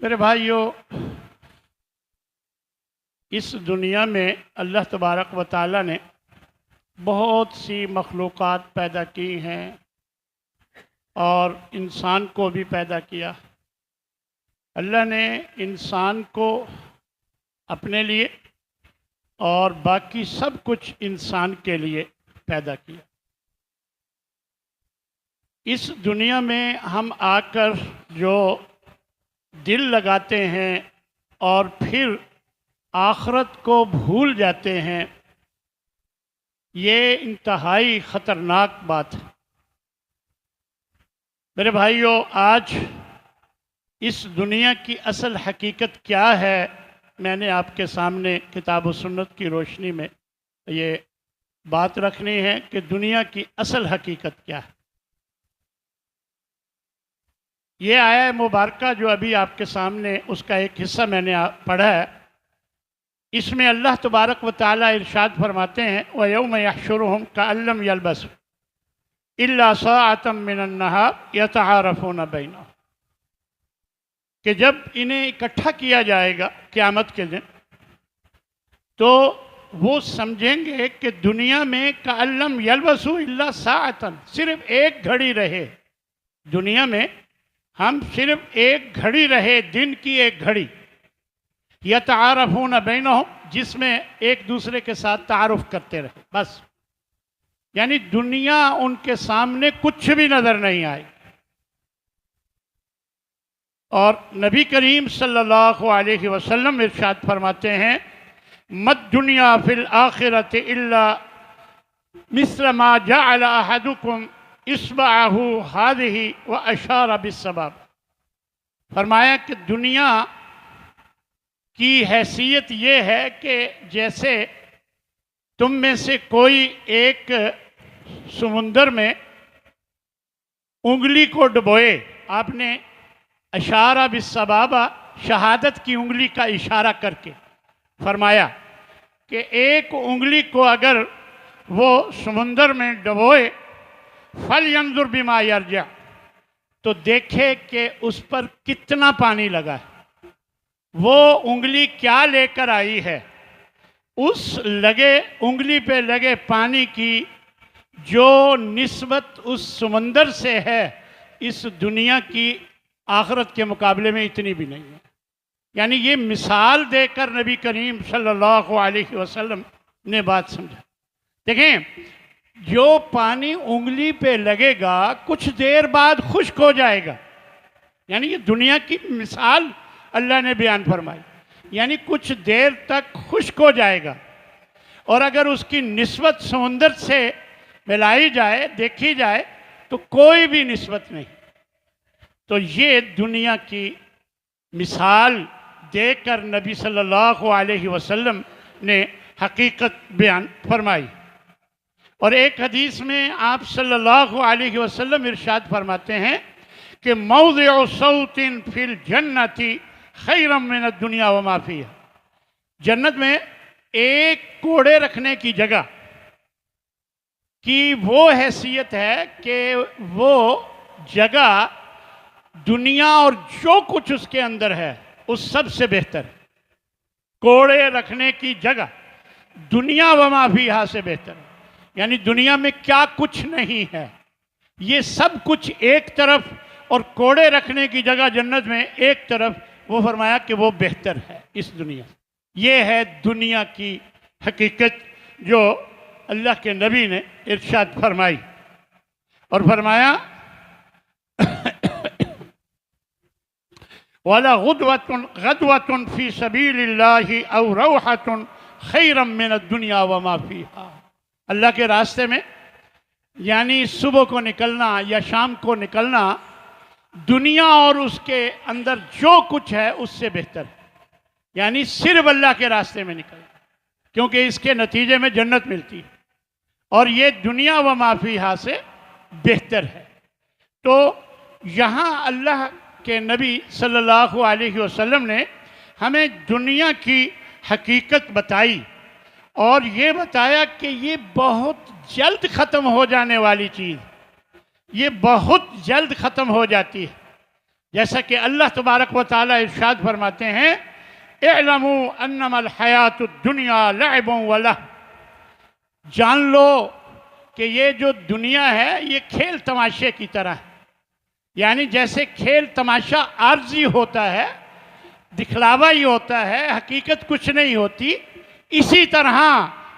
میرے بھائیوں، اس دنیا میں اللہ تبارک و تعالی نے بہت سی مخلوقات پیدا کی ہیں اور انسان کو بھی پیدا کیا۔ اللہ نے انسان کو اپنے لیے اور باقی سب کچھ انسان کے لیے پیدا کیا۔ اس دنیا میں ہم آ کر جو دل لگاتے ہیں اور پھر آخرت کو بھول جاتے ہیں، یہ انتہائی خطرناک بات ہے۔ میرے بھائیوں، آج اس دنیا کی اصل حقیقت کیا ہے، میں نے آپ کے سامنے کتاب و سنت کی روشنی میں یہ بات رکھنی ہے کہ دنیا کی اصل حقیقت کیا ہے۔ یہ آیہ مبارکہ جو ابھی آپ کے سامنے اس کا ایک حصہ میں نے پڑھا ہے، اس میں اللہ تبارک و تعالی ارشاد فرماتے ہیں وَيَوْمَ يَحْشُرُهُمْ كَأَن لَّمْ يَلْبَثُوا إِلَّا سَاعَةً مِّنَ النَّهَارِ يَتَعَارَفُونَ بَيْنَهُمْ، کہ جب انہیں اکٹھا کیا جائے گا قیامت کے دن تو وہ سمجھیں گے کہ دنیا میں كَأَن لَّمْ يَلْبَثُوا إِلَّا سَاعَةً، صرف ایک گھڑی رہے۔ دنیا میں ہم صرف ایک گھڑی رہے، دن کی ایک گھڑی، یتعارفون بینہم، جس میں ایک دوسرے کے ساتھ تعارف کرتے رہے، بس۔ یعنی دنیا ان کے سامنے کچھ بھی نظر نہیں آئی۔ اور نبی کریم صلی اللہ علیہ وسلم ارشاد فرماتے ہیں مَد دنیا فی الآخرۃ الا مثل ما جعل احدکم اصبعہ ہذہ واشار بالسباب، فرمایا کہ دنیا کی حیثیت یہ ہے کہ جیسے تم میں سے کوئی ایک سمندر میں انگلی کو ڈبوئے، آپ نے اشارہ بالسبابہ، شہادت کی انگلی کا اشارہ کر کے فرمایا کہ ایک انگلی کو اگر وہ سمندر میں ڈبوئے فَلْيَنْظُرْ بِمَا يَرْجِعُ، تو دیکھے کہ اس پر کتنا پانی لگا ہے، وہ انگلی کیا لے کر آئی ہے۔ اس انگلی پہ لگے پانی کی جو نسبت اس سمندر سے ہے، اس دنیا کی آخرت کے مقابلے میں اتنی بھی نہیں ہے۔ یعنی یہ مثال دے کر نبی کریم صلی اللہ علیہ وسلم نے بات سمجھا۔ دیکھیں، جو پانی انگلی پہ لگے گا کچھ دیر بعد خشک ہو جائے گا، یعنی یہ دنیا کی مثال اللہ نے بیان فرمائی، یعنی کچھ دیر تک خشک ہو جائے گا، اور اگر اس کی نسبت سمندر سے ملائی جائے، دیکھی جائے، تو کوئی بھی نسبت نہیں۔ تو یہ دنیا کی مثال دے کر نبی صلی اللہ علیہ وسلم نے حقیقت بیان فرمائی۔ اور ایک حدیث میں آپ صلی اللہ علیہ وسلم ارشاد فرماتے ہیں کہ موضع صوت فی الجنت خیر من الدنیا وما فیہا، جنت میں ایک کوڑے رکھنے کی جگہ کی وہ حیثیت ہے کہ وہ جگہ دنیا اور جو کچھ اس کے اندر ہے اس سب سے بہتر ہے۔ کوڑے رکھنے کی جگہ دنیا وما فیہا سے بہتر ہے، یعنی دنیا میں کیا کچھ نہیں ہے، یہ سب کچھ ایک طرف، اور کوڑے رکھنے کی جگہ جنت میں ایک طرف، وہ فرمایا کہ وہ بہتر ہے اس دنیا۔ یہ ہے دنیا کی حقیقت جو اللہ کے نبی نے ارشاد فرمائی، اور فرمایا وَلَا غَدْوَةٌ فِي سَبِيلِ اللَّهِ أَوْ رَوْحَةٌ خَيْرًا مِّنَ الدُّنْيَا وَمَا فِيهَا، اللہ کے راستے میں یعنی صبح کو نکلنا یا شام کو نکلنا دنیا اور اس کے اندر جو کچھ ہے اس سے بہتر ہے، یعنی صرف اللہ کے راستے میں نکلنا، کیونکہ اس کے نتیجے میں جنت ملتی ہے، اور یہ دنیا وما فیہا سے بہتر ہے۔ تو یہاں اللہ کے نبی صلی اللہ علیہ وسلم نے ہمیں دنیا کی حقیقت بتائی، اور یہ بتایا کہ یہ بہت جلد ختم ہو جانے والی چیز، یہ بہت جلد ختم ہو جاتی ہے۔ جیسا کہ اللہ تبارک و تعالی ارشاد فرماتے ہیں اعلموا انما الحیات الدنیا لعب و لہو، جان لو کہ یہ جو دنیا ہے یہ کھیل تماشے کی طرح ہے، یعنی جیسے کھیل تماشا عارضی ہوتا ہے، دکھلاوا ہی ہوتا ہے، حقیقت کچھ نہیں ہوتی، اسی طرح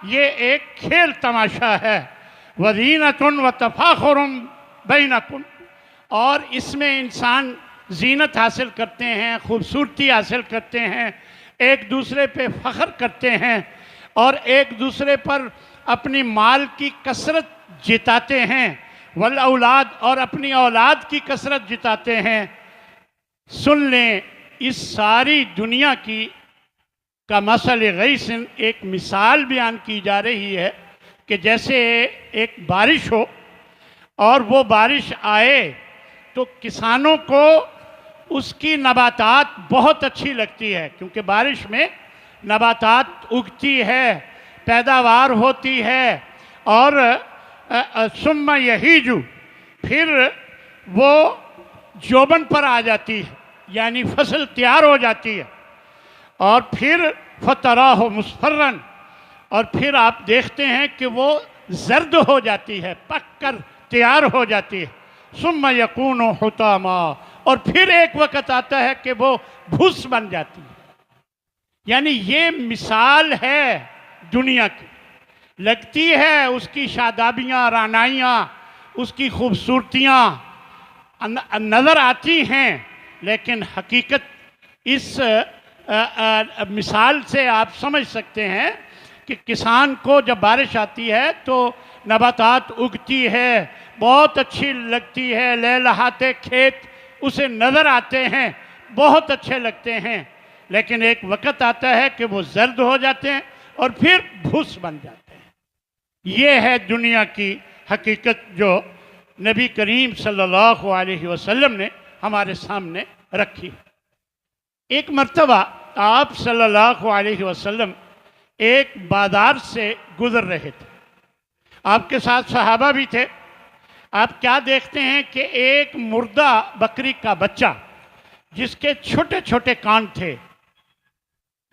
یہ ایک کھیل تماشا ہے۔ وَزِینَةٌ وَتَفَاخُرٌ بَیْنَکُمْ، اور اس میں انسان زینت حاصل کرتے ہیں، خوبصورتی حاصل کرتے ہیں، ایک دوسرے پہ فخر کرتے ہیں، اور ایک دوسرے پر اپنی مال کی کثرت جتاتے ہیں، والاولاد، اور اپنی اولاد کی کثرت جتاتے ہیں۔ سن لیں اس ساری دنیا کی کا مثل غیث، ایک مثال بیان کی جا رہی ہے کہ جیسے ایک بارش ہو اور وہ بارش آئے تو کسانوں کو اس کی نباتات بہت اچھی لگتی ہے، کیونکہ بارش میں نباتات اگتی ہے، پیداوار ہوتی ہے، اور ثم یہیج، پھر وہ جوبن پر آ جاتی ہے، یعنی فصل تیار ہو جاتی ہے، اور پھر فتراہ مصفرا، اور پھر آپ دیکھتے ہیں کہ وہ زرد ہو جاتی ہے، پک کر تیار ہو جاتی ہے۔ ثم یکون حطاما، اور پھر ایک وقت آتا ہے کہ وہ بھوس بن جاتی ہے۔ یعنی یہ مثال ہے دنیا کی، لگتی ہے اس کی شادابیاں، رعنائیاں، اس کی خوبصورتیاں نظر آتی ہیں، لیکن حقیقت اس مثال سے آپ سمجھ سکتے ہیں کہ کسان کو جب بارش آتی ہے تو نباتات اگتی ہے، بہت اچھی لگتی ہے، لہلہاتے کھیت اسے نظر آتے ہیں، بہت اچھے لگتے ہیں، لیکن ایک وقت آتا ہے کہ وہ زرد ہو جاتے ہیں اور پھر بھوس بن جاتے ہیں۔ یہ ہے دنیا کی حقیقت جو نبی کریم صلی اللہ علیہ وسلم نے ہمارے سامنے رکھی۔ ایک مرتبہ آپ صلی اللہ علیہ وسلم ایک بازار سے گزر رہے تھے، آپ کے ساتھ صحابہ بھی تھے۔ آپ کیا دیکھتے ہیں کہ ایک مردہ بکری کا بچہ جس کے چھوٹے چھوٹے کان تھے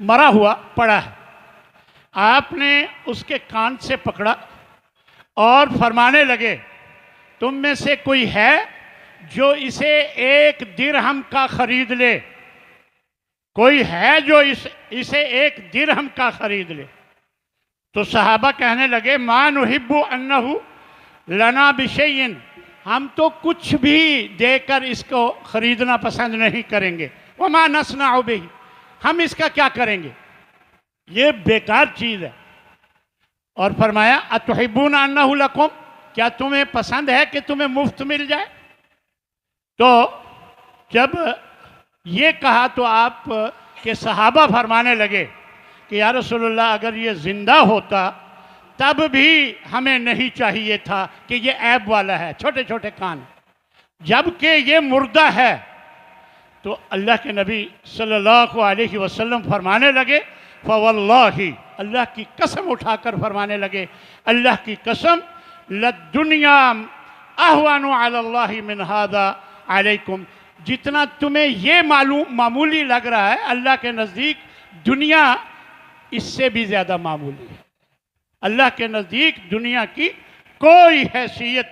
مرا ہوا پڑا ہے۔ آپ نے اس کے کان سے پکڑا اور فرمانے لگے تم میں سے کوئی ہے جو اسے 1 درہم کا خرید لے؟ کوئی ہے جو اسے 1 درہم کا خرید لے؟ تو صحابہ کہنے لگے ما نحب انہ لنا بشیء، ہم تو کچھ بھی دے کر اس کو خریدنا پسند نہیں کریں گے، وما نصنع بہ، ہم اس کا کیا کریں گے، یہ بیکار چیز ہے۔ اور فرمایا اتحبون انہ لکم، کیا تمہیں پسند ہے کہ تمہیں مفت مل جائے؟ تو جب یہ کہا تو آپ کے صحابہ فرمانے لگے کہ یا رسول اللہ اگر یہ زندہ ہوتا تب بھی ہمیں نہیں چاہیے تھا کہ یہ عیب والا ہے، چھوٹے چھوٹے کان، جبکہ یہ مردہ ہے۔ تو اللہ کے نبی صلی اللہ علیہ وسلم فرمانے لگے فواللہ، اللہ کی قسم اٹھا کر فرمانے لگے اللہ کی قسم للدنیا اہون علی اللہ من ھذا علیکم، جتنا تمہیں یہ معمولی لگ رہا ہے اللہ کے نزدیک دنیا اس سے بھی زیادہ معمولی ہے۔ اللہ کے نزدیک دنیا کی کوئی حیثیت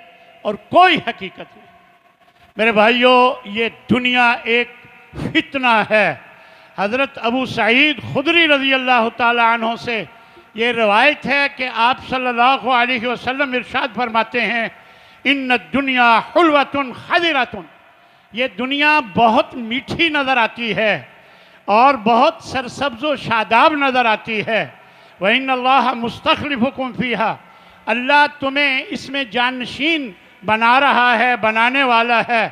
اور کوئی حقیقت نہیں۔ میرے بھائیوں، یہ دنیا ایک فتنہ ہے۔ حضرت ابو سعید خدری رضی اللہ تعالی عنہ سے یہ روایت ہے کہ آپ صلی اللہ علیہ وسلم ارشاد فرماتے ہیں ان الدنیا حلوۃ خضرۃ، یہ دنیا بہت میٹھی نظر آتی ہے اور بہت سرسبز و شاداب نظر آتی ہے۔ وَإِنَّ اللَّهَ مُسْتَخْلِفُكُمْ فِيهَا، اللہ تمہیں اس میں جانشین بنا رہا ہے، بنانے والا ہے۔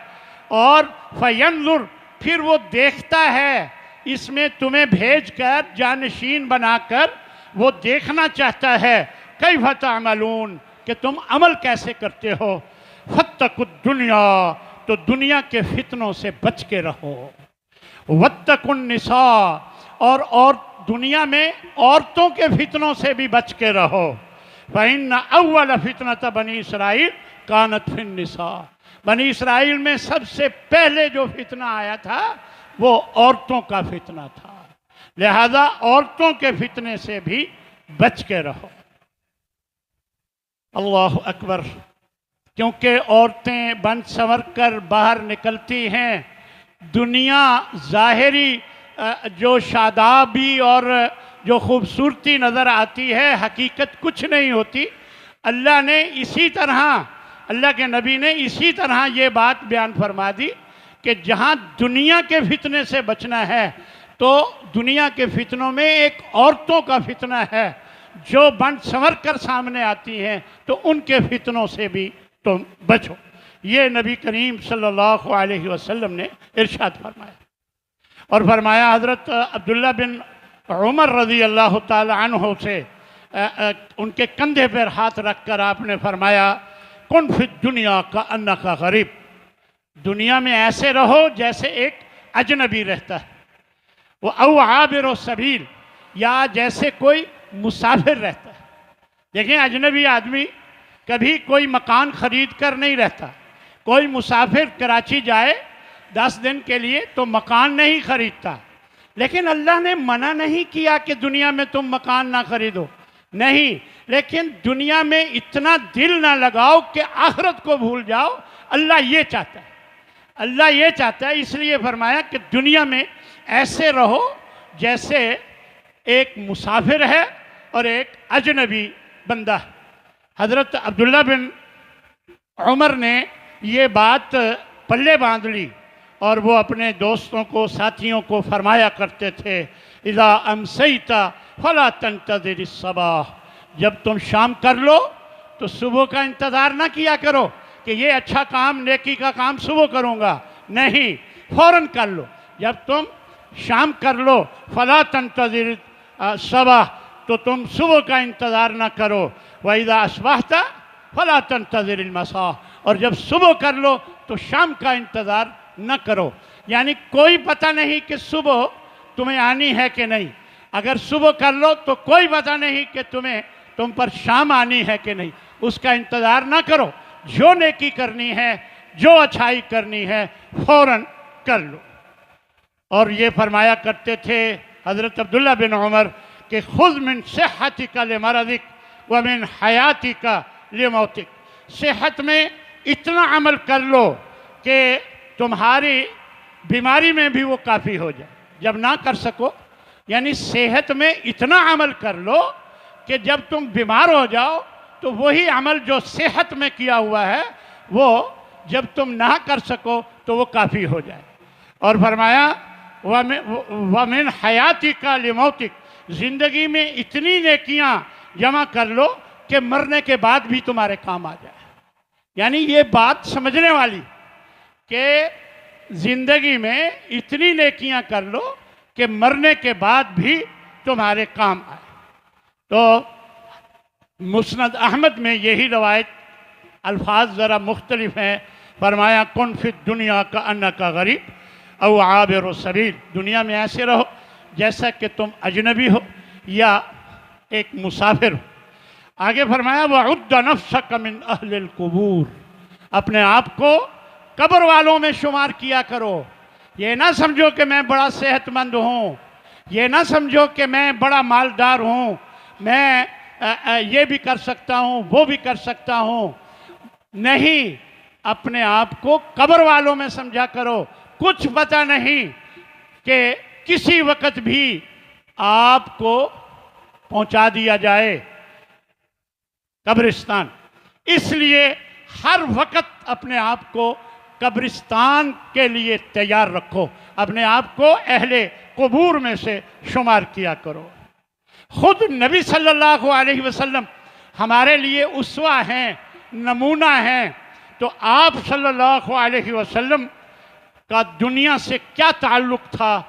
اور فَيَنْظُرْ، پھر وہ دیکھتا ہے اس میں تمہیں بھیج کر جانشین بنا کر وہ دیکھنا چاہتا ہے کیف تعملون، کہ تم عمل کیسے کرتے ہو۔ فَاتَّقُوا الدُّنْيَا، تو دنیا کے فتنوں سے بچ کے رہو۔ وَاتَّقُوا النِّسَاء، اور دنیا میں عورتوں کے فتنوں سے بھی بچ کے رہو۔ فَإِنَّ أَوَّلَ فِتْنَةَ بَنِي إِسْرَائِيلَ كَانَتْ فِي النِّسَاء، بنی اسرائیل میں سب سے پہلے جو فتنہ آیا تھا وہ عورتوں کا فتنہ تھا، لہذا عورتوں کے فتنے سے بھی بچ کے رہو۔ اللہ اکبر۔ کیونکہ عورتیں بن سنور کر باہر نکلتی ہیں، دنیا ظاہری جو شادابی اور جو خوبصورتی نظر آتی ہے، حقیقت کچھ نہیں ہوتی۔ اللہ نے اسی طرح، اللہ کے نبی نے اسی طرح یہ بات بیان فرما دی کہ جہاں دنیا کے فتنے سے بچنا ہے تو دنیا کے فتنوں میں ایک عورتوں کا فتنہ ہے جو بن سنور کر سامنے آتی ہیں، تو ان کے فتنوں سے بھی تم بچو۔ یہ نبی کریم صلی اللہ علیہ وسلم نے ارشاد فرمایا۔ اور فرمایا حضرت عبداللہ بن عمر رضی اللہ تعالی عنہ سے ان کے کندھے پر ہاتھ رکھ کر آپ نے فرمایا، کن فی الدنیا کأنک غریب، دنیا میں ایسے رہو جیسے ایک اجنبی رہتا ہے، وہ او عابر السبیل، یا جیسے کوئی مسافر رہتا ہے۔ دیکھیں اجنبی آدمی کبھی کوئی مکان خرید کر نہیں رہتا، کوئی مسافر کراچی جائے 10 دن کے لیے تو مکان نہیں خریدتا، لیکن اللہ نے منع نہیں کیا کہ دنیا میں تم مکان نہ خریدو، نہیں، لیکن دنیا میں اتنا دل نہ لگاؤ کہ آخرت کو بھول جاؤ۔ اللہ یہ چاہتا ہے، اللہ یہ چاہتا ہے، اس لیے فرمایا کہ دنیا میں ایسے رہو جیسے ایک مسافر ہے اور ایک اجنبی بندہ ہے۔ حضرت عبداللہ بن عمر نے یہ بات پلے باندھ لی اور وہ اپنے دوستوں کو، ساتھیوں کو فرمایا کرتے تھے، اذا امسیت فلا تنتظر الصباح، جب تم شام کر لو تو صبح کا انتظار نہ کیا کرو کہ یہ اچھا کام، نیکی کا کام صبح کروں گا، نہیں، فوراً کر لو۔ جب تم شام کر لو فلا تنتظر الصباح، تو تم صبح کا انتظار نہ کرو، وَإِذَا أَصْبَحْتَ فَلَا تَنْتَظِرِ الْمَسَاءَ، اور جب صبح کر لو تو شام کا انتظار نہ کرو۔ یعنی کوئی پتہ نہیں کہ صبح تمہیں آنی ہے کہ نہیں، اگر صبح کر لو تو کوئی پتہ نہیں کہ تم پر شام آنی ہے کہ نہیں، اس کا انتظار نہ کرو، جو نیکی کرنی ہے، جو اچھائی کرنی ہے فوراً کر لو۔ اور یہ فرمایا کرتے تھے حضرت عبداللہ بن عمر کہ خذ من صحتک لمرضک ومن حیاتک لموتک، صحت میں اتنا عمل کر لو کہ تمہاری بیماری میں بھی وہ کافی ہو جائے، جب نہ کر سکو یعنی صحت میں اتنا عمل کر لو کہ جب تم بیمار ہو جاؤ تو وہی عمل جو صحت میں کیا ہوا ہے وہ جب تم نہ کر سکو تو وہ کافی ہو جائے۔ اور فرمایا وَمِنْ حَيَاتِكَ لِمَوْتِكَ، زندگی میں اتنی نیکیاں جمع کر لو کہ مرنے کے بعد بھی تمہارے کام آ جائے۔ یعنی یہ بات سمجھنے والی کہ زندگی میں اتنی نیکیاں کر لو کہ مرنے کے بعد بھی تمہارے کام آئے۔ تو مسند احمد میں یہی روایت، الفاظ ذرا مختلف ہیں، فرمایا کن فی الدنیا کأنک غریب او عابر السبیل، دنیا میں ایسے رہو جیسا کہ تم اجنبی ہو یا ایک مسافر ہو۔ آگے فرمایا وَعُدَّ نَفْسَكَ مِنْ أَهْلِ الْقُبُورِ، اپنے آپ کو قبر والوں میں شمار کیا کرو۔ یہ نہ سمجھو کہ میں بڑا صحت مند ہوں، یہ نہ سمجھو کہ میں بڑا مالدار ہوں، میں یہ بھی کر سکتا ہوں، وہ بھی کر سکتا ہوں، نہیں، اپنے آپ کو قبر والوں میں سمجھا کرو۔ کچھ پتہ نہیں کہ کسی وقت بھی آپ کو پہنچا دیا جائے قبرستان، اس لیے ہر وقت اپنے آپ کو قبرستان کے لیے تیار رکھو، اپنے آپ کو اہل قبور میں سے شمار کیا کرو۔ خود نبی صلی اللہ علیہ وسلم ہمارے لیے اسوہ ہیں، نمونہ ہیں، تو آپ صلی اللہ علیہ وسلم کا دنیا سے کیا تعلق تھا،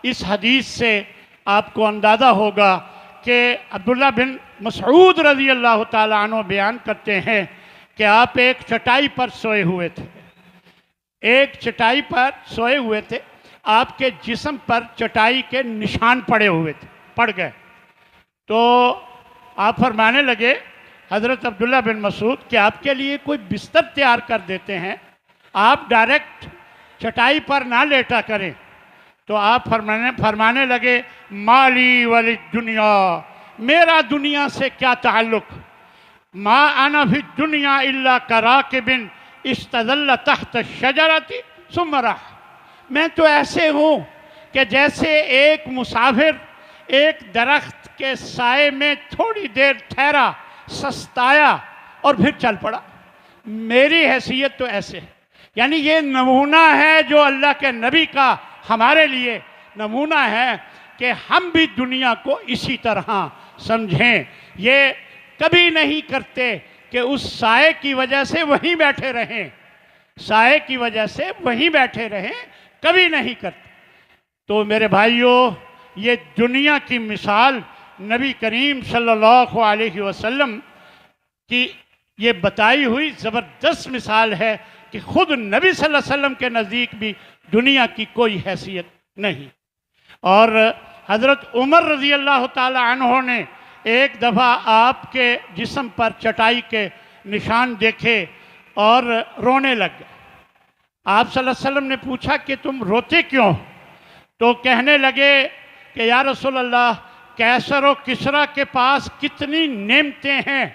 اس حدیث سے آپ کو اندازہ ہوگا کہ عبداللہ بن مسعود رضی اللہ تعالیٰ عنہ بیان کرتے ہیں کہ آپ ایک چٹائی پر سوئے ہوئے تھے، ایک چٹائی پر سوئے ہوئے تھے، آپ کے جسم پر چٹائی کے نشان پڑے ہوئے تھے، پڑ گئے، تو آپ فرمانے لگے حضرت عبداللہ بن مسعود کہ آپ کے لیے کوئی بستر تیار کر دیتے ہیں، آپ ڈائریکٹ چٹائی پر نہ لیٹا کریں۔ تو آپ فرمانے لگے مالی ولی دنیا، میرا دنیا سے کیا تعلق، ما انا فی الدنیا الا کراکب استظل تحت الشجرۃ ثم راح، میں تو ایسے ہوں کہ جیسے ایک مسافر ایک درخت کے سائے میں تھوڑی دیر ٹھہرا، سستایا اور پھر چل پڑا، میری حیثیت تو ایسے ہے۔ یعنی یہ نمونہ ہے جو اللہ کے نبی کا ہمارے لیے نمونہ ہے کہ ہم بھی دنیا کو اسی طرح سمجھیں۔ یہ کبھی نہیں کرتے کہ اس سائے کی وجہ سے وہیں بیٹھے رہیں، سائے کی وجہ سے وہیں بیٹھے رہیں، کبھی نہیں کرتے۔ تو میرے بھائیوں، یہ دنیا کی مثال نبی کریم صلی اللہ علیہ وسلم کی یہ بتائی ہوئی زبردست مثال ہے کہ خود نبی صلی اللہ علیہ وسلم کے نزدیک بھی دنیا کی کوئی حیثیت نہیں۔ اور حضرت عمر رضی اللہ تعالی عنہ نے ایک دفعہ آپ کے جسم پر چٹائی کے نشان دیکھے اور رونے لگ گئے۔ آپ صلی اللہ علیہ وسلم نے پوچھا کہ تم روتے کیوں؟ تو کہنے لگے کہ یا رسول اللہ، کیسر و کسریٰ کے پاس کتنی نعمتیں ہیں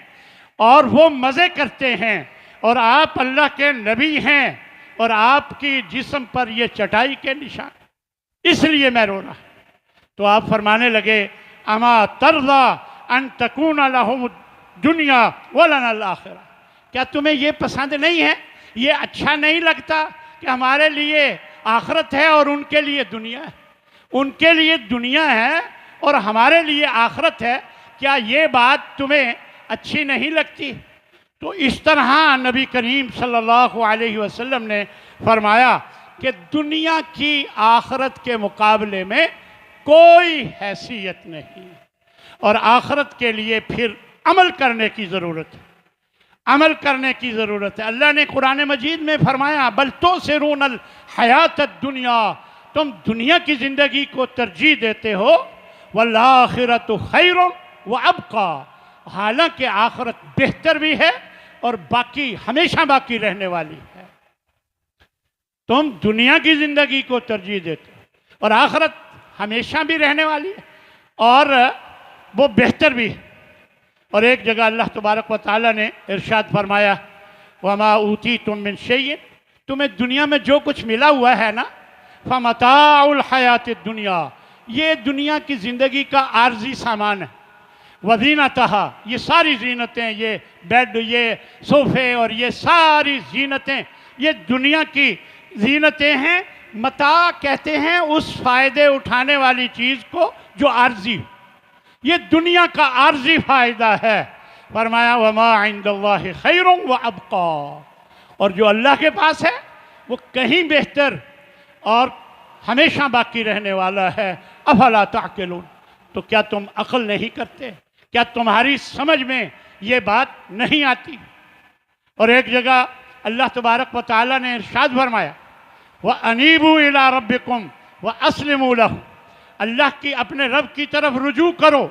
اور وہ مزے کرتے ہیں، اور آپ اللہ کے نبی ہیں اور آپ کی جسم پر یہ چٹائی کے نشان، اس لیے میں رو رہا۔ تو آپ فرمانے لگے اما ترضی ان تکون لہم الدنیا ولنا الآخرہ، کیا تمہیں یہ پسند نہیں ہے، یہ اچھا نہیں لگتا کہ ہمارے لیے آخرت ہے اور ان کے لیے دنیا ہے، ان کے لیے دنیا ہے اور ہمارے لیے آخرت ہے، کیا یہ بات تمہیں اچھی نہیں لگتی؟ تو اس طرح نبی کریم صلی اللہ علیہ وسلم نے فرمایا کہ دنیا کی آخرت کے مقابلے میں کوئی حیثیت نہیں، اور آخرت کے لیے پھر عمل کرنے کی ضرورت ہے، عمل کرنے کی ضرورت ہے۔ اللہ نے قرآن مجید میں فرمایا بل تؤثرون الحیات الدنیا، تم دنیا کی زندگی کو ترجیح دیتے ہو، والآخرۃ خیر وابقی، حالانکہ آخرت بہتر بھی ہے اور باقی ہمیشہ باقی رہنے والی ہے۔ تم دنیا کی زندگی کو ترجیح دیتے ہو اور آخرت ہمیشہ بھی رہنے والی ہے اور وہ بہتر بھی ہے۔ اور ایک جگہ اللہ تبارک و تعالیٰ نے ارشاد فرمایا وما اوتیتم من شیء، تمہیں دنیا میں جو کچھ ملا ہوا ہے نا، فمتاع الحیات الدنیا، یہ دنیا کی زندگی کا عارضی سامان ہے، وزینتہا، یہ ساری زینتیں، یہ بیڈ، یہ صوفے اور یہ ساری زینتیں یہ دنیا کی زینتیں ہیں۔ متاع کہتے ہیں اس فائدے اٹھانے والی چیز کو جو عارضی ہو، یہ دنیا کا عارضی فائدہ ہے۔ فرمایا وما عند اللہ خیر وابقی، اور جو اللہ کے پاس ہے وہ کہیں بہتر اور ہمیشہ باقی رہنے والا ہے۔ افلا تعقلون، تو کیا تم عقل نہیں کرتے؟ کیا تمہاری سمجھ میں یہ بات نہیں آتی؟ اور ایک جگہ اللہ تبارک و تعالیٰ نے ارشاد فرمایا وَأَنِيبُوا إِلَىٰ رَبِّكُمْ وَأَسْلِمُوا لَهُ، اللہ کی اپنے رب کی طرف رجوع کرو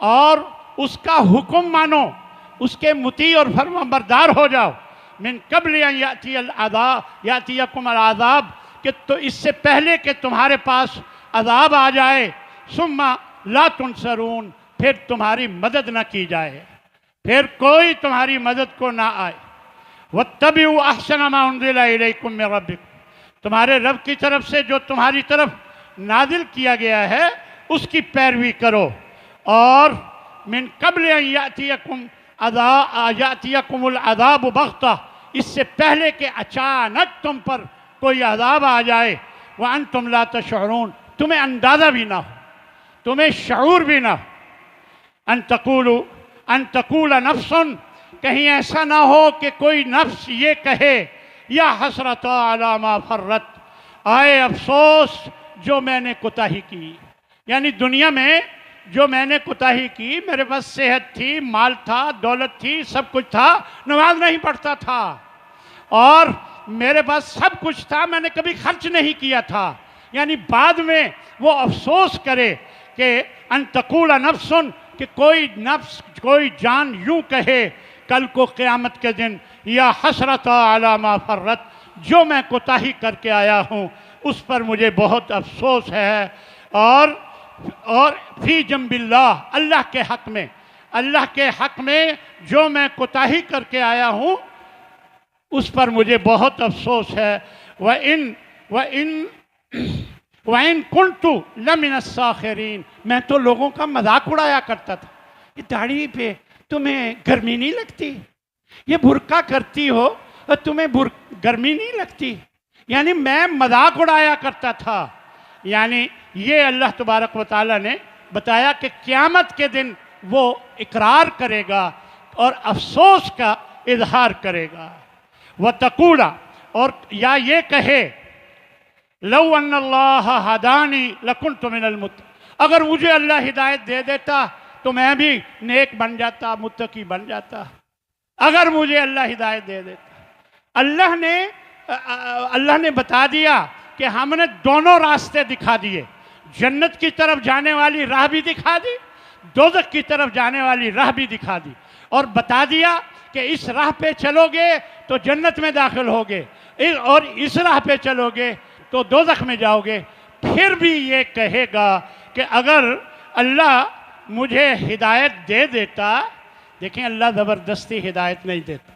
اور اس کا حکم مانو، اس کے مطیع اور فرمانبردار ہو جاؤ۔ من قبل ان یاتیکم العذاب، کہ تو اس سے پہلے کہ تمہارے پاس عذاب آ جائے، ثم لا تنصرون، پھر تمہاری مدد نہ کی جائے، پھر کوئی تمہاری مدد کو نہ آئے۔ واتبعوا احسن ما انزل الیکم من ربکم، تمہارے رب کی طرف سے جو تمہاری طرف نازل کیا گیا ہے اس کی پیروی کرو، اور من قبل ان یاتیکم العذاب بغتہ، اس سے پہلے کہ اچانک تم پر کوئی عذاب آ جائے، وانتم لا تشعرون، تمہیں اندازہ بھی نہ ہو، تمہیں شعور بھی نہ ہو۔ ان تقول نفس، کہیں ایسا نہ ہو کہ کوئی نفس یہ کہے یا حسرۃ علی ما فرط، آئے افسوس جو میں نے کوتاہی کی، یعنی دنیا میں جو میں نے کوتاہی کی، میرے پاس صحت تھی، مال تھا، دولت تھی، سب کچھ تھا، نماز نہیں پڑھتا تھا، اور میرے پاس سب کچھ تھا، میں نے کبھی خرچ نہیں کیا تھا، یعنی بعد میں وہ افسوس کرے کہ ان تقول نفس، کہ کوئی نفس، کوئی جان یوں کہے کل کو قیامت کے دن یا حسرت علی ما فرط، جو میں کوتاہی کر کے آیا ہوں اس پر مجھے بہت افسوس ہے، اور فی جنب اللہ، اللہ کے حق میں جو میں کوتاہی کر کے آیا ہوں اس پر مجھے بہت افسوس ہے۔ وَإِن كُنْتُ لَمِنَ السَّاخِرِينَ، میں تو لوگوں کا مذاق اڑایا کرتا تھا، یہ داڑھی پہ تمہیں گرمی نہیں لگتی، یہ برقع کرتی ہو اور تمہیں گرمی نہیں لگتی، یعنی میں مذاق اڑایا کرتا تھا۔ یعنی یہ اللہ تبارک و تعالیٰ نے بتایا کہ قیامت کے دن وہ اقرار کرے گا اور افسوس کا اظہار کرے گا۔ وَتَقُولَ، اور یا یہ کہے، لَوْ أَنَّ اللَّهَ هَدَانِي لَكُنْتُ مِنَ الْمُتَّقِينَ، اگر مجھے اللہ ہدایت دے دیتا تو میں بھی نیک بن جاتا، متقی بن جاتا، اگر مجھے اللہ ہدایت دے دیتا۔ اللہ نے بتا دیا کہ ہم نے دونوں راستے دکھا دیے، جنت کی طرف جانے والی راہ بھی دکھا دی، دوزخ کی طرف جانے والی راہ بھی دکھا دی، اور بتا دیا کہ اس راہ پہ چلو گے تو جنت میں داخل ہوگے، اور اس راہ پہ چلو گے تو دوزخ میں جاؤ گے۔ پھر بھی یہ کہے گا کہ اگر اللہ مجھے ہدایت دے دیتا، دیکھیں اللہ زبردستی ہدایت نہیں دیتا،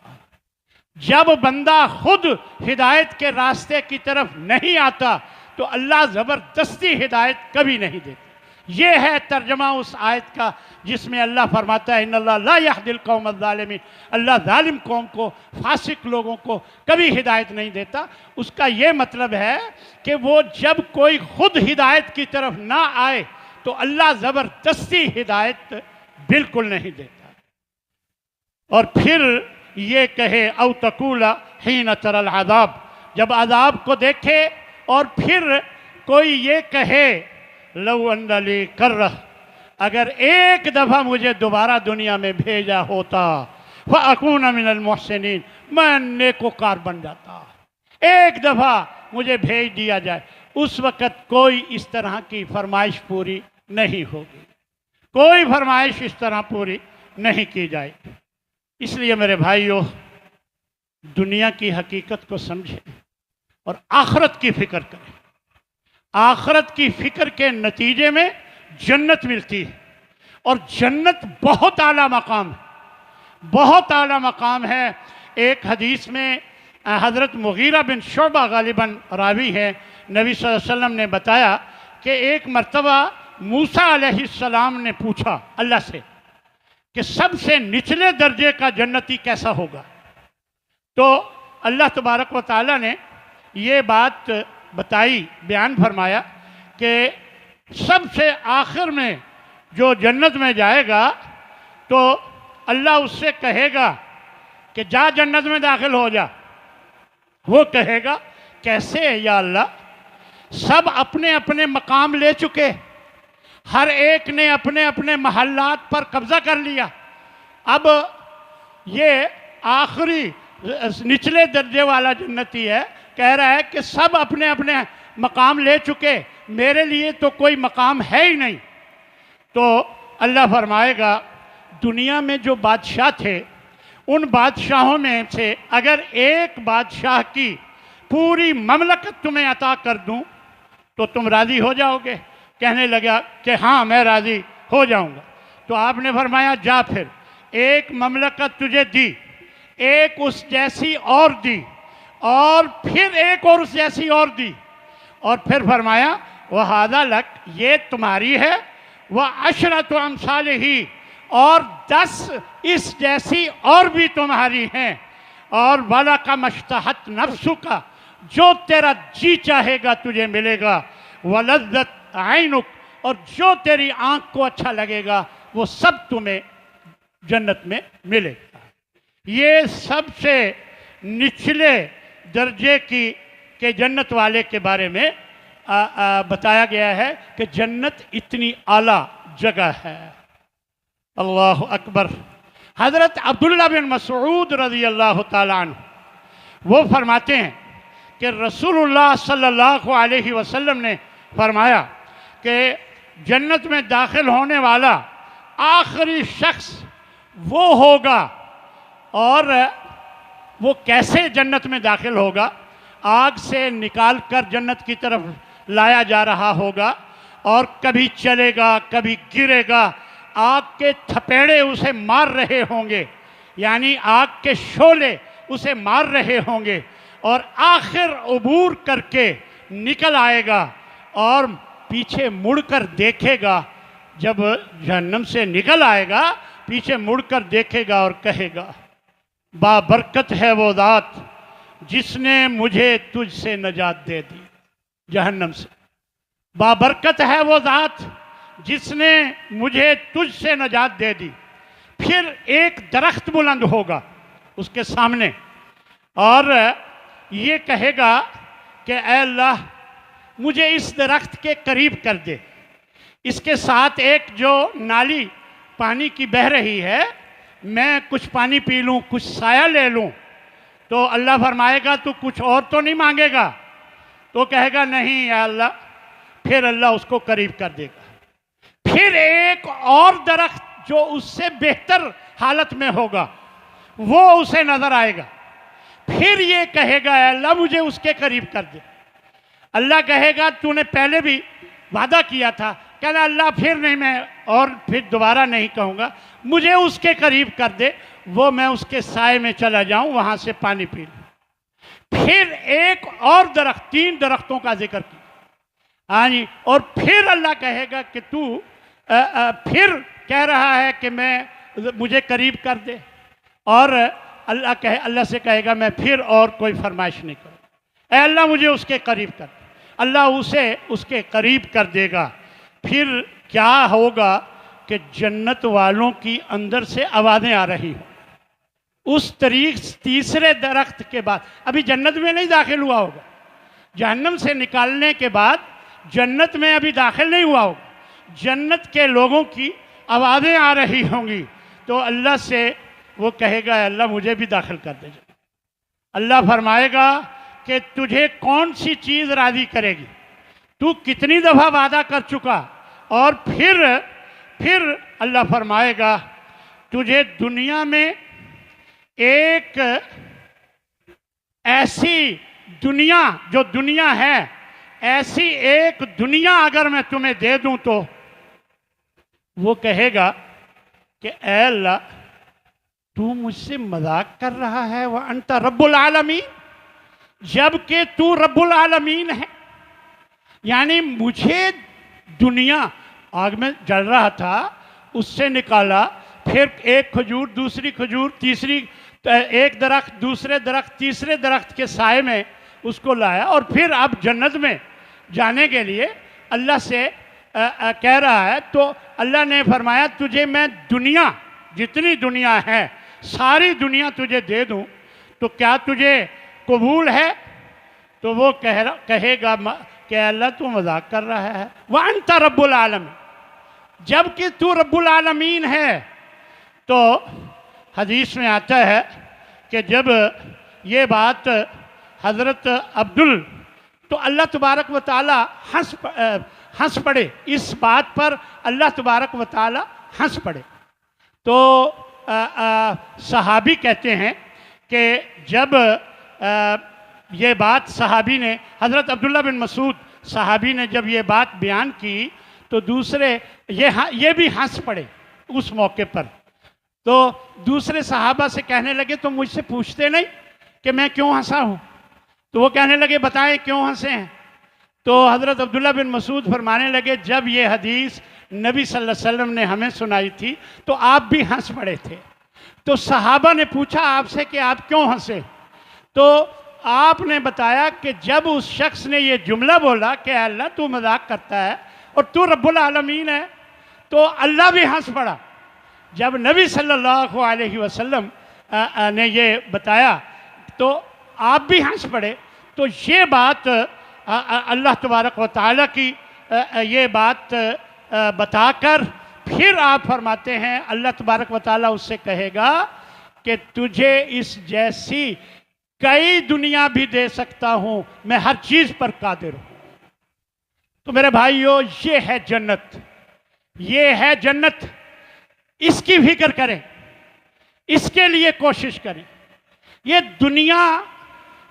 جب بندہ خود ہدایت کے راستے کی طرف نہیں آتا تو اللہ زبردستی ہدایت کبھی نہیں دیتا۔ یہ ہے ترجمہ اس آیت کا جس میں اللہ فرماتا ہے ان اللہ لا یہدی القوم الظالمین، اللہ ظالم قوم کو، فاسق لوگوں کو کبھی ہدایت نہیں دیتا۔ اس کا یہ مطلب ہے کہ وہ جب کوئی خود ہدایت کی طرف نہ آئے تو اللہ زبردستی ہدایت بالکل نہیں دیتا۔ اور پھر یہ کہے او تقول حین تری العذاب، جب عذاب کو دیکھے اور پھر کوئی یہ کہے لو ان لی کرہ، اگر ایک دفعہ مجھے دوبارہ دنیا میں بھیجا ہوتا، فاکون من المحسنین، میں نیکوکار بن جاتا، ایک دفعہ مجھے بھیج دیا جائے۔ اس وقت کوئی اس طرح کی فرمائش پوری نہیں ہوگی، کوئی فرمائش اس طرح پوری نہیں کی جائے۔ اس لیے میرے بھائیوں، دنیا کی حقیقت کو سمجھیں اور آخرت کی فکر کریں۔ آخرت کی فکر کے نتیجے میں جنت ملتی ہے، اور جنت بہت اعلیٰ مقام ہے، بہت اعلیٰ مقام ہے۔ ایک حدیث میں حضرت مغیرہ بن شعبہ غالباً راوی ہے، نبی صلی اللہ علیہ وسلم نے بتایا کہ ایک مرتبہ موسیٰ علیہ السلام نے پوچھا اللہ سے کہ سب سے نچلے درجے کا جنتی کیسا ہوگا، تو اللہ تبارک و تعالیٰ نے یہ بات بتائی، بیان فرمایا کہ سب سے آخر میں جو جنت میں جائے گا تو اللہ اس سے کہے گا کہ جا جنت میں داخل ہو جا۔ وہ کہے گا کیسے یا اللہ، سب اپنے اپنے مقام لے چکے، ہر ایک نے اپنے اپنے محلات پر قبضہ کر لیا، اب یہ آخری نچلے درجے والا جنتی ہے، کہہ رہا ہے کہ سب اپنے اپنے مقام لے چکے، میرے لیے تو کوئی مقام ہے ہی نہیں۔ تو اللہ فرمائے گا دنیا میں جو بادشاہ تھے ان بادشاہوں میں سے اگر ایک بادشاہ کی پوری مملکت تمہیں عطا کر دوں تو تم راضی ہو جاؤ گے؟ کہنے لگا کہ ہاں میں راضی ہو جاؤں گا۔ تو آپ نے فرمایا جا پھر ایک مملکت تجھے دی، ایک اس جیسی اور دی، اور پھر ایک اور اس جیسی اور دی، اور پھر فرمایا وَهَذَا لَكَ، یہ تمہاری ہے، وَعَشْرَةُ أَمْثَالِهِ، اور 10 اس جیسی اور بھی تمہاری ہیں، اور وَلَكَ مَا اشْتَهَتْ نَفْسُكَ، جو تیرا جی چاہے گا تجھے ملے گا، وَلَذَّتْ عَيْنُكَ، اور جو تیری آنکھ کو اچھا لگے گا وہ سب تمہیں جنت میں ملے گا۔ یہ سب سے نچلے درجے کی کہ جنت والے کے بارے میں بتایا گیا ہے کہ جنت اتنی اعلیٰ جگہ ہے۔ اللہ اکبر۔ حضرت عبداللہ بن مسعود رضی اللہ تعالیٰ عنہ وہ فرماتے ہیں کہ رسول اللہ صلی اللہ علیہ وسلم نے فرمایا کہ جنت میں داخل ہونے والا آخری شخص وہ ہوگا، اور وہ کیسے جنت میں داخل ہوگا؟ آگ سے نکال کر جنت کی طرف لایا جا رہا ہوگا، اور کبھی چلے گا کبھی گرے گا، آگ کے تھپیڑے اسے مار رہے ہوں گے، یعنی آگ کے شعلے اسے مار رہے ہوں گے، اور آخر عبور کر کے نکل آئے گا اور پیچھے مڑ کر دیکھے گا۔ جب جہنم سے نکل آئے گا پیچھے مڑ کر دیکھے گا اور کہے گا بابرکت ہے وہ ذات جس نے مجھے تجھ سے نجات دے دی، جہنم سے۔ بابرکت ہے وہ ذات جس نے مجھے تجھ سے نجات دے دی۔ پھر ایک درخت بلند ہوگا اس کے سامنے، اور یہ کہے گا کہ اے اللہ مجھے اس درخت کے قریب کر دے، اس کے ساتھ ایک جو نالی پانی کی بہہ رہی ہے، میں کچھ پانی پی لوں، کچھ سایہ لے لوں۔ تو اللہ فرمائے گا تو کچھ اور تو نہیں مانگے گا؟ تو کہے گا نہیں یا اللہ۔ پھر اللہ اس کو قریب کر دے گا۔ پھر ایک اور درخت جو اس سے بہتر حالت میں ہوگا وہ اسے نظر آئے گا۔ پھر یہ کہے گا اے اللہ مجھے اس کے قریب کر دے۔ اللہ کہے گا تو نے پہلے بھی وعدہ کیا تھا، کہنا اللہ پھر نہیں، میں اور پھر دوبارہ نہیں کہوں گا، مجھے اس کے قریب کر دے، وہ میں اس کے سائے میں چلا جاؤں، وہاں سے پانی پی لوں۔ پھر ایک اور درخت، 3 درختوں کا ذکر کیا، ہاں جی، اور پھر اللہ کہے گا کہ تو پھر کہہ رہا ہے کہ مجھے قریب کر دے، اور اللہ سے کہے گا میں پھر اور کوئی فرمائش نہیں کروں، اے اللہ مجھے اس کے قریب کر دے۔ اللہ اسے اس کے قریب کر دے گا۔ پھر کیا ہوگا کہ جنت والوں کی اندر سے آوازیں آ رہی ہوں۔ اس تیسرے درخت کے بعد، ابھی جنت میں نہیں داخل ہوا ہوگا، جہنم سے نکالنے کے بعد جنت میں ابھی داخل نہیں ہوا ہوگا، جنت کے لوگوں کی آوازیں آ رہی ہوں گی، تو اللہ سے وہ کہے گا اے اللہ مجھے بھی داخل کر دے۔ اللہ فرمائے گا کہ تجھے کون سی چیز راضی کرے گی، تو کتنی دفعہ وعدہ کر چکا، اور پھر اللہ فرمائے گا تجھے دنیا میں ایک ایسی دنیا، جو دنیا ہے، ایسی ایک دنیا اگر میں تمہیں دے دوں تو وہ کہے گا کہ اے اللہ تو مجھ سے مذاق کر رہا ہے، وَأَنْتَ رب العالمین، جبکہ تو رب العالمین ہے۔ یعنی مجھے دنیا آگ میں جل رہا تھا، اس سے نکالا، پھر ایک کھجور، دوسری کھجور، تیسری ایک درخت، دوسرے درخت، تیسرے درخت کے سائے میں اس کو لایا، اور پھر اب جنت میں جانے کے لیے اللہ سے کہہ رہا ہے، تو اللہ نے فرمایا تجھے میں دنیا، جتنی دنیا ہے ساری دنیا تجھے دے دوں تو کیا تجھے قبول ہے؟ تو وہ کہے گا کہ اللہ تو مذاق کر رہا ہے، وَأَنْتَ رب العالمین، جب کہ تو رب العالمین ہے۔ تو حدیث میں آتا ہے کہ جب یہ بات حضرت تو اللہ تبارک و تعالی ہنس پڑے، اس بات پر اللہ تبارک و تعالی ہنس پڑے۔ تو صحابی کہتے ہیں کہ جب یہ بات صحابی نے، حضرت عبداللہ بن مسعود صحابی نے جب یہ بات بیان کی تو دوسرے یہ بھی ہنس پڑے اس موقع پر۔ تو دوسرے صحابہ سے کہنے لگے تو مجھ سے پوچھتے نہیں کہ میں کیوں ہنسا ہوں؟ تو وہ کہنے لگے بتائیں کیوں ہنسے ہیں؟ تو حضرت عبداللہ بن مسعود فرمانے لگے جب یہ حدیث نبی صلی اللہ علیہ وسلم نے ہمیں سنائی تھی تو آپ بھی ہنس پڑے تھے۔ تو صحابہ نے پوچھا آپ سے کہ آپ کیوں ہنسے؟ تو آپ نے بتایا کہ جب اس شخص نے یہ جملہ بولا کہ اے اللہ تو مذاق کرتا ہے اور تو رب العالمین ہے، تو اللہ بھی ہنس پڑا۔ جب نبی صلی اللہ علیہ وسلم نے یہ بتایا تو آپ بھی ہنس پڑے۔ تو یہ بات اللہ تبارک و تعالیٰ کی یہ بات بتا کر پھر آپ فرماتے ہیں اللہ تبارک و تعالیٰ اس سے کہے گا کہ تجھے اس جیسی کئی دنیا بھی دے سکتا ہوں، میں ہر چیز پر قادر ہوں۔ تو میرے بھائیو یہ ہے جنت، یہ ہے جنت، اس کی فکر کریں، اس کے لیے کوشش کریں۔ یہ دنیا